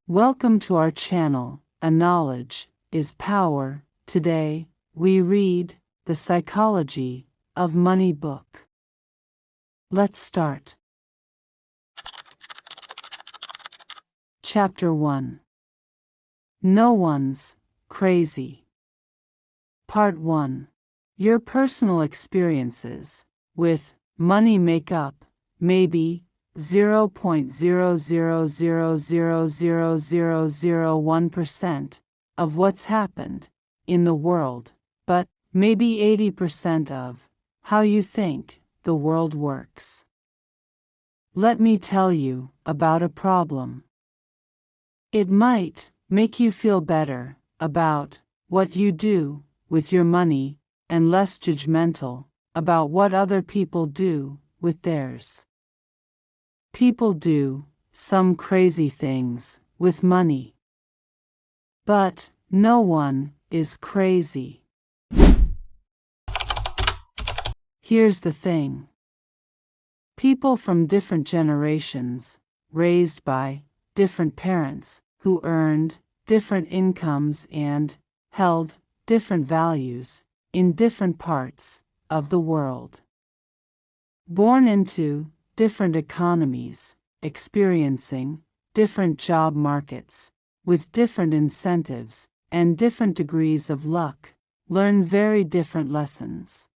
Welcome to our channel, A Knowledge is Power. Today, we read The Psychology of Money book. Let's start. Chapter 1. No one's crazy. Part 1. Your personal experiences with money make up maybe 0.000000001% of what's happened in the world, but maybe 80% of how you think the world works. Let me tell you about a problem. It might make you feel better about what you do with your money and less judgmental about what other people do with theirs. People do some crazy things with money. But no one is crazy. Here's the thing. People from different generations, raised by different parents who earned different incomes and held different values in different parts of the world. Born into different economies, experiencing different job markets, with different incentives and different degrees of luck, learn very different lessons.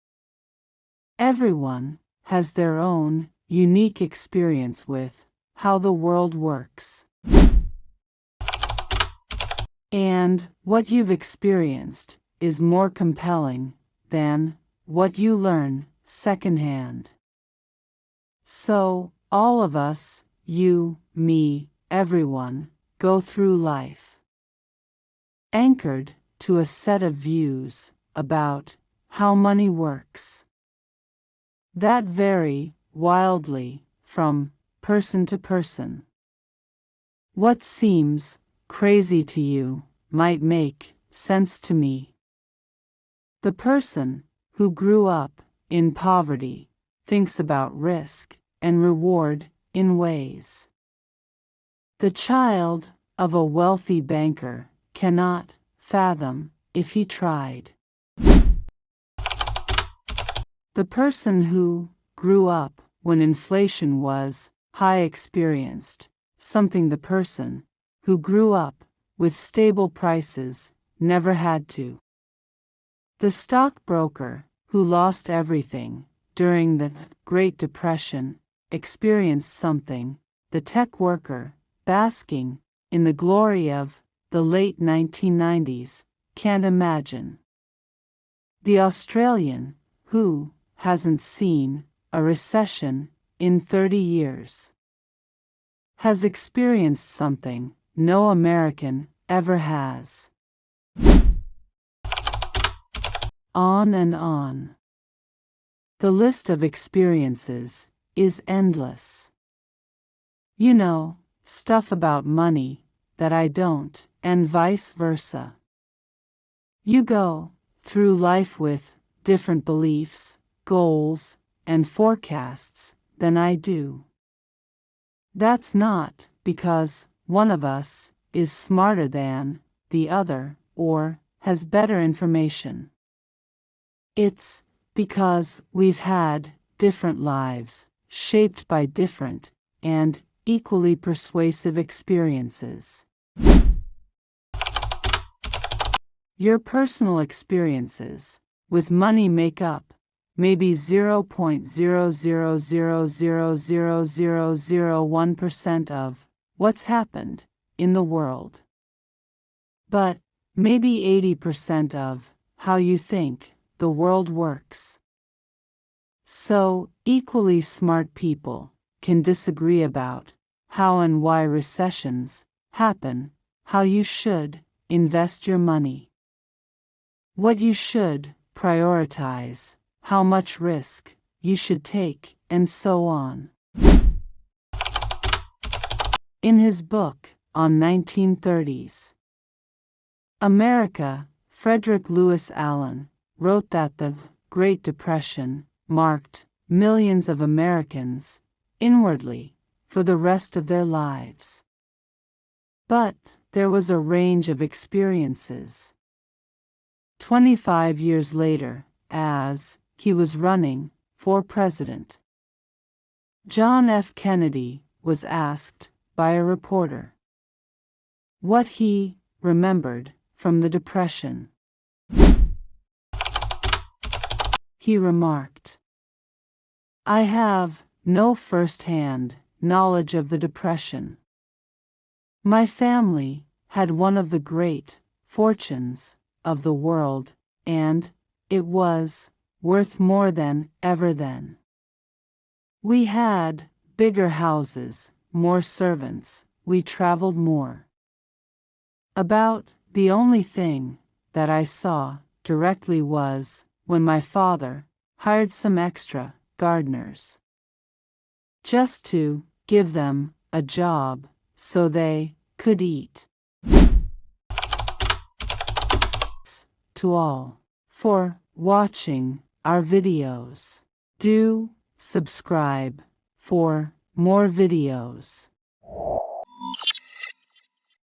Everyone has their own unique experience with how the world works. And what you've experienced is more compelling than what you learn secondhand. So, all of us, you, me, everyone, go through life anchored to a set of views about how money works that vary wildly from person to person. What seems crazy to you might make sense to me. The person who grew up in poverty thinks about risk and reward in ways the child of a wealthy banker cannot fathom if he tried. The person who grew up when inflation was high experienced something the person who grew up with stable prices never had to. The stockbroker who lost everything during the Great Depression experienced something the tech worker, basking in the glory of the late 1990s, can't imagine. The Australian who hasn't seen a recession in 30 years has experienced something no American ever has. On and on. The list of experiences is endless. You know, stuff about money that I don't, and vice versa. You go through life with different beliefs, goals, and forecasts than I do. That's not because one of us is smarter than the other or has better information. It's because we've had different lives, shaped by different and equally persuasive experiences. Your personal experiences with money make up maybe 0.000000001% of what's happened in the world. But maybe 80% of how you think the world works. So, equally smart people can disagree about how and why recessions happen, how you should invest your money, what you should prioritize, how much risk you should take, and so on. In his book on 1930s America, Frederick Lewis Allen wrote that the Great Depression marked millions of Americans inwardly for the rest of their lives. But there was a range of experiences. 25 years later, as he was running for president, John F. Kennedy was asked by a reporter what he remembered from the Depression. He remarked, "I have no first-hand knowledge of the Depression. My family had one of the great fortunes of the world, and it was worth more than ever then. We had bigger houses, more servants, we traveled more. About the only thing that I saw directly was when my father hired some extra gardeners just to give them a job so they could eat." To all for watching our videos. Do subscribe for more videos.